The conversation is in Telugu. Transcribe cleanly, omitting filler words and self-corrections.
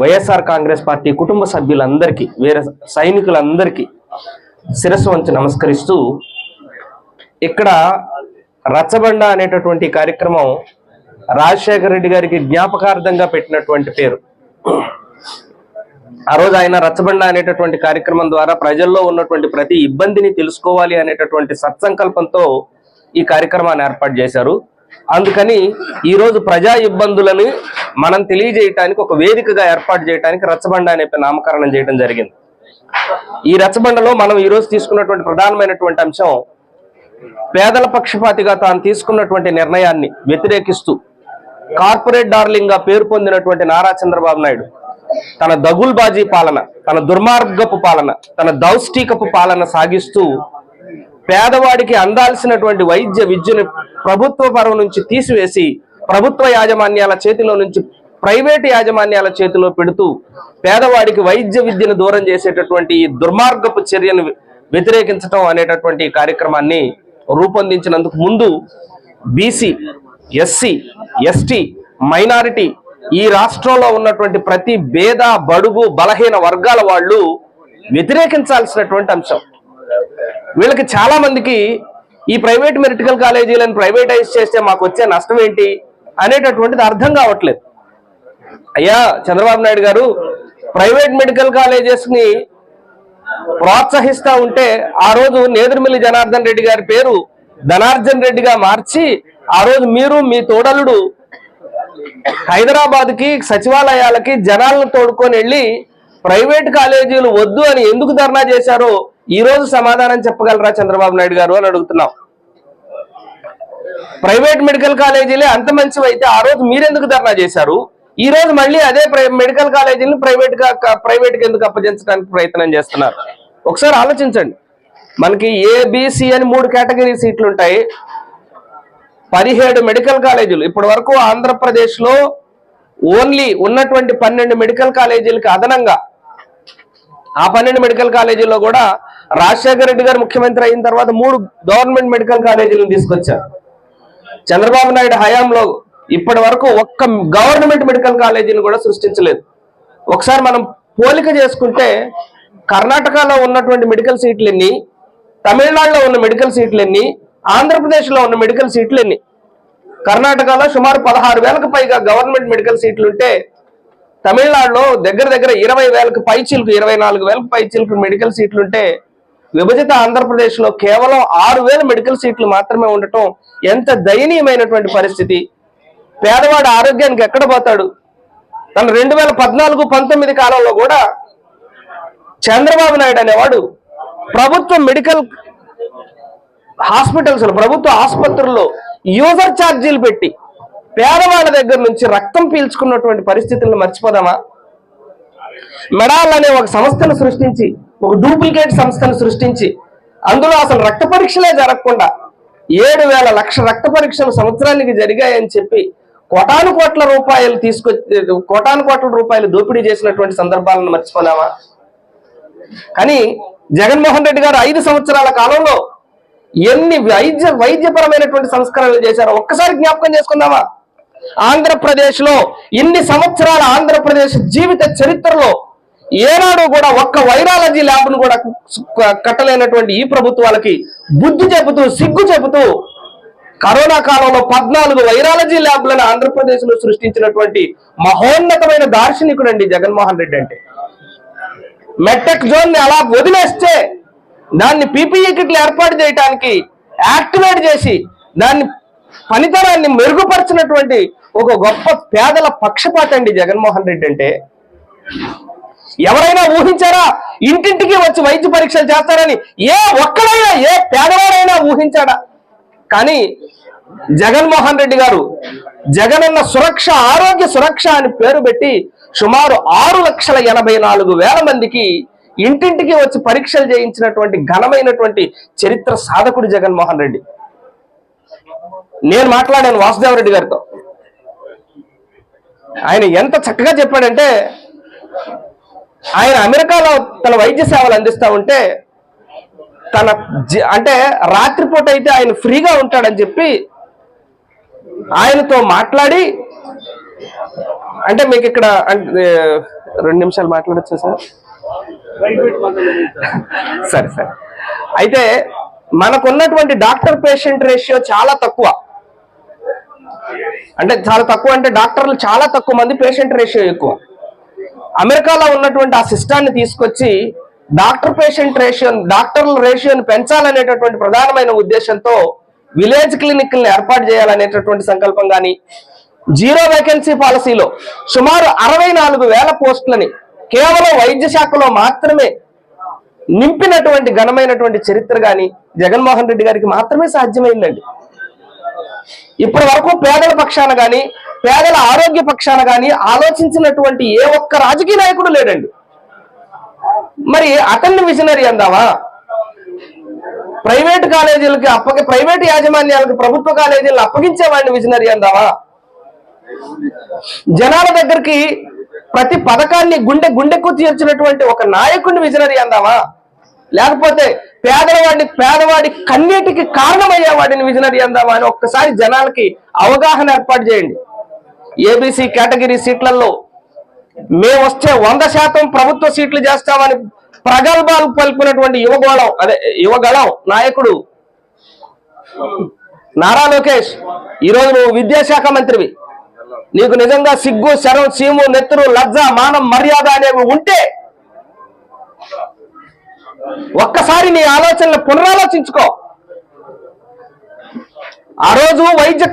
వైఎస్ఆర్ కాంగ్రెస్ పార్టీ కుటుంబ సభ్యులందరికీ, వేరే సైనికులందరికీ శిరస్సు వంచి నమస్కరిస్తూ, ఇక్కడ రచ్చబండ అనేటటువంటి కార్యక్రమం రాజశేఖర రెడ్డి గారికి జ్ఞాపకార్థంగా పెట్టినటువంటి పేరు. ఆ రోజు ఆయన రచ్చబండ అనేటటువంటి కార్యక్రమం ద్వారా ప్రజల్లో ఉన్నటువంటి ప్రతి ఇబ్బందిని తెలుసుకోవాలి అనేటటువంటి సత్సంకల్పంతో ఈ కార్యక్రమాన్ని ఏర్పాటు చేశారు. అందుకని ఈరోజు ప్రజా ఇబ్బందులను మనం తెలియజేయటానికి ఒక వేదికగా ఏర్పాటు చేయడానికి రచ్చబండ అనే నామకరణం చేయడం జరిగింది. ఈ రచ్చబండలో మనం ఈరోజు తీసుకున్నటువంటి ప్రధానమైనటువంటి అంశం, పేదల పక్షపాతిగా తాను తీసుకున్నటువంటి నిర్ణయాన్ని వ్యతిరేకిస్తూ కార్పొరేట్ డార్లింగ్ గా పేరు పొందినటువంటి నారా చంద్రబాబు నాయుడు తన దగుల్బాజీ పాలన, తన దుర్మార్గపు పాలన, తన దౌష్టికపు పాలన సాగిస్తూ పేదవాడికి అందాల్సినటువంటి వైద్య విద్యను ప్రభుత్వ పరం నుంచి తీసివేసి ప్రభుత్వ యాజమాన్యాల చేతిలో నుంచి ప్రైవేటు యాజమాన్యాల చేతిలో పెడుతూ పేదవాడికి వైద్య విద్యను దూరం చేసేటటువంటి ఈ దుర్మార్గపు చర్యను వ్యతిరేకించడం అనేటటువంటి కార్యక్రమాన్ని రూపొందించినందుకు ముందు బీసీ, ఎస్సీ, ఎస్టీ, మైనారిటీ, ఈ రాష్ట్రంలో ఉన్నటువంటి ప్రతి పేద, బడుగు, బలహీన వర్గాల వాళ్ళు వ్యతిరేకించాల్సినటువంటి అంశం. వీళ్ళకి చాలా మందికి ఈ ప్రైవేట్ మెడికల్ కాలేజీలను ప్రైవేటైజ్ చేస్తే మాకు వచ్చే నష్టం ఏంటి అనేటటువంటిది అర్థం కావట్లేదు. అయ్యా చంద్రబాబు నాయుడు గారు ప్రైవేట్ మెడికల్ కాలేజెస్ ని ప్రోత్సహిస్తా ఉంటే ఆ రోజు నేదురుమిల్లి జనార్దన్ రెడ్డి గారి పేరు ధనార్జన్ రెడ్డిగా మార్చి ఆ రోజు మీరు మీ తోడలుడు హైదరాబాద్ కి సచివాలయాలకి జనాలను తోడుకొని వెళ్ళి ప్రైవేట్ కాలేజీలు వద్దు అని ఎందుకు ధర్నా చేశారో ఈ రోజు సమాధానం చెప్పగలరా చంద్రబాబు నాయుడు గారు అని అడుగుతున్నాం. ప్రైవేట్ మెడికల్ కాలేజీలే అంత మంచివైతే ఆ రోజు మీరెందుకు ధర్నా చేశారు? ఈ రోజు మళ్ళీ అదే మెడికల్ కాలేజీలను ప్రైవేట్ కి ఎందుకు అప్పగించడానికి ప్రయత్నం చేస్తున్నారు? ఒకసారి ఆలోచించండి. మనకి ఏబిసి అని 3 కేటగిరీ సీట్లు ఉంటాయి. 17 మెడికల్ కాలేజీలు ఇప్పటి వరకు ఆంధ్రప్రదేశ్ లో ఓన్లీ ఉన్నటువంటి 12 మెడికల్ కాలేజీలకి అదనంగా ఆ 12 మెడికల్ కాలేజీల్లో కూడా రాజశేఖర రెడ్డి గారు ముఖ్యమంత్రి అయిన తర్వాత 3 గవర్నమెంట్ మెడికల్ కాలేజీలను తీసుకొచ్చారు. చంద్రబాబు నాయుడు హయాంలో ఇప్పటి వరకు ఒక్క గవర్నమెంట్ మెడికల్ కాలేజీని కూడా సృష్టించలేదు. ఒకసారి మనం పోలిక చేసుకుంటే కర్ణాటకలో ఉన్నటువంటి మెడికల్ సీట్లు ఎన్ని, తమిళనాడులో ఉన్న మెడికల్ సీట్లు ఎన్ని, ఆంధ్రప్రదేశ్లో ఉన్న మెడికల్ సీట్లు ఎన్ని? కర్ణాటకలో సుమారు 16,000కు పైగా గవర్నమెంట్ మెడికల్ సీట్లు ఉంటే తమిళనాడులో దగ్గర 20,000కు పైచీలకు 24,000కు పైచీలకు మెడికల్ సీట్లు ఉంటే విభజిత ఆంధ్రప్రదేశ్లో కేవలం 6,000 మెడికల్ సీట్లు మాత్రమే ఉండటం ఎంత దయనీయమైనటువంటి పరిస్థితి. పేదవాడు ఆరోగ్యానికి ఎక్కడ పోతాడు? తను 2014-19 కాలంలో కూడా చంద్రబాబు నాయుడు అనేవాడు ప్రభుత్వ మెడికల్ హాస్పిటల్స్, ప్రభుత్వ ఆసుపత్రుల్లో యూజర్ ఛార్జీలు పెట్టి పేదవాళ్ళ దగ్గర నుంచి రక్తం పీల్చుకున్నటువంటి పరిస్థితులను మర్చిపోదామా? మెడాల్ అనే ఒక సంస్థను సృష్టించి, ఒక డూప్లికేట్ సంస్థను సృష్టించి అందులో అసలు రక్త పరీక్షలే జరగకుండా 7,000 లక్షల రక్త పరీక్షలు సంవత్సరానికి జరిగాయని చెప్పి కోటాను కోట్ల రూపాయలు దోపిడీ చేసినటువంటి సందర్భాలను మర్చిపోదామా? కానీ జగన్మోహన్ రెడ్డి గారు 5 సంవత్సరాల కాలంలో ఎన్ని వైద్యపరమైనటువంటి సంస్కరణలు చేశారో ఒక్కసారి జ్ఞాపకం చేసుకుందామా? ఆంధ్రప్రదేశ్ లో ఇన్ని సంవత్సరాల ఆంధ్రప్రదేశ్ జీవిత చరిత్రలో ఏనాడు కూడా ఒక్క వైరాలజీ ల్యాబ్ ను కూడా కట్టలేనటువంటి ఈ ప్రభుత్వాలకి బుద్ధి చెబుతూ, సిగ్గు చెబుతూ కరోనా కాలంలో 14 వైరాలజీ ల్యాబ్లను ఆంధ్రప్రదేశ్ లో సృష్టించినటువంటి మహోన్నతమైన దార్శనికుడు అండి జగన్మోహన్ రెడ్డి అంటే. మెట్టెక్ జోన్ ని అలా వదిలేస్తే దాన్ని పీపీఈ కిట్లు ఏర్పాటు చేయడానికి యాక్టివేట్ చేసి దాన్ని పనితనాన్ని మెరుగుపరిచినటువంటి ఒక గొప్ప పేదల పక్షపాత అండి జగన్మోహన్ రెడ్డి అంటే. ఎవరైనా ఊహించారా ఇంటింటికి వచ్చి వైద్య పరీక్షలు చేస్తారని? ఒక్కడైనా ఏ పేదవాడైనా ఊహించాడా? కానీ జగన్మోహన్ రెడ్డి గారు జగనన్న సురక్ష, ఆరోగ్య సురక్ష అని పేరు పెట్టి సుమారు 6,84,000 మందికి ఇంటింటికి వచ్చి పరీక్షలు చేయించినటువంటి ఘనమైనటువంటి చరిత్ర సాధకుడు జగన్మోహన్ రెడ్డి. నేను మాట్లాడాను వాసుదేవరెడ్డి గారితో. ఆయన ఎంత చక్కగా చెప్పాడంటే, ఆయన అమెరికాలో తన వైద్య సేవలు అందిస్తా ఉంటే అంటే రాత్రిపూట అయితే ఆయన ఫ్రీగా ఉంటాడని చెప్పి ఆయనతో మాట్లాడి అంటే మీకు ఇక్కడ 2 నిమిషాలు మాట్లాడచ్చా సార్? సరే సరే. అయితే మనకున్నటువంటి డాక్టర్ పేషెంట్ రేషియో చాలా తక్కువ. అంటే చాలా తక్కువ అంటే డాక్టర్లు చాలా తక్కువ మంది, పేషెంట్ రేషియో ఎక్కువ. అమెరికాలో ఉన్నటువంటి ఆ సిస్టాన్ని తీసుకొచ్చి డాక్టర్ల రేషియోని పెంచాలనేటటువంటి ప్రధానమైన ఉద్దేశంతో విలేజ్ క్లినిక్లను ఏర్పాటు చేయాలనేటటువంటి సంకల్పం కానీ, జీరో వేకెన్సీ పాలసీలో సుమారు 64,000 పోస్టులని కేవలం వైద్య శాఖలో మాత్రమే నింపినటువంటి ఘనమైనటువంటి చరిత్ర కానీ జగన్మోహన్ రెడ్డి గారికి మాత్రమే సాధ్యమైందండి. ఇప్పటి వరకు పేదల పక్షాన కానీ, పేదల ఆరోగ్య పక్షాన కానీ ఆలోచించినటువంటి ఏ ఒక్క రాజకీయ నాయకుడు లేడండి. మరి అతన్ని విజనరీ అందావా? ప్రైవేట్ కాలేజీలకి ప్రైవేట్ యాజమాన్యాలకు ప్రభుత్వ కాలేజీలను అప్పగించేవాడిని విజనరీ అందావా? జనాల దగ్గరికి ప్రతి పథకాన్ని గుండెకు తీర్చినటువంటి ఒక నాయకుడిని విజనరీ అందావా? లేకపోతే పేదవాడి కన్నీటికి కారణమయ్యేవాడిని విజనరీ అందామా అని ఒక్కసారి జనాలకి అవగాహన ఏర్పాటు చేయండి. ఏబీసీ కేటగిరీ సీట్లలో మేము వస్తే 100% ప్రభుత్వ సీట్లు చేస్తామని ప్రగల్భాలు పలుకున్నటువంటి యువగళం నాయకుడు నారా లోకేష్, ఈరోజు నువ్వు విద్యాశాఖ మంత్రివి. నీకు నిజంగా సిగ్గు, శరం, సీము, నెత్తురు, లజ్జ, మానం, మర్యాద అనేవి ఉంటే ఒక్కసారి నీ ఆలోచనలు పునరాలోచించుకో. ఆ రోజు వైద్య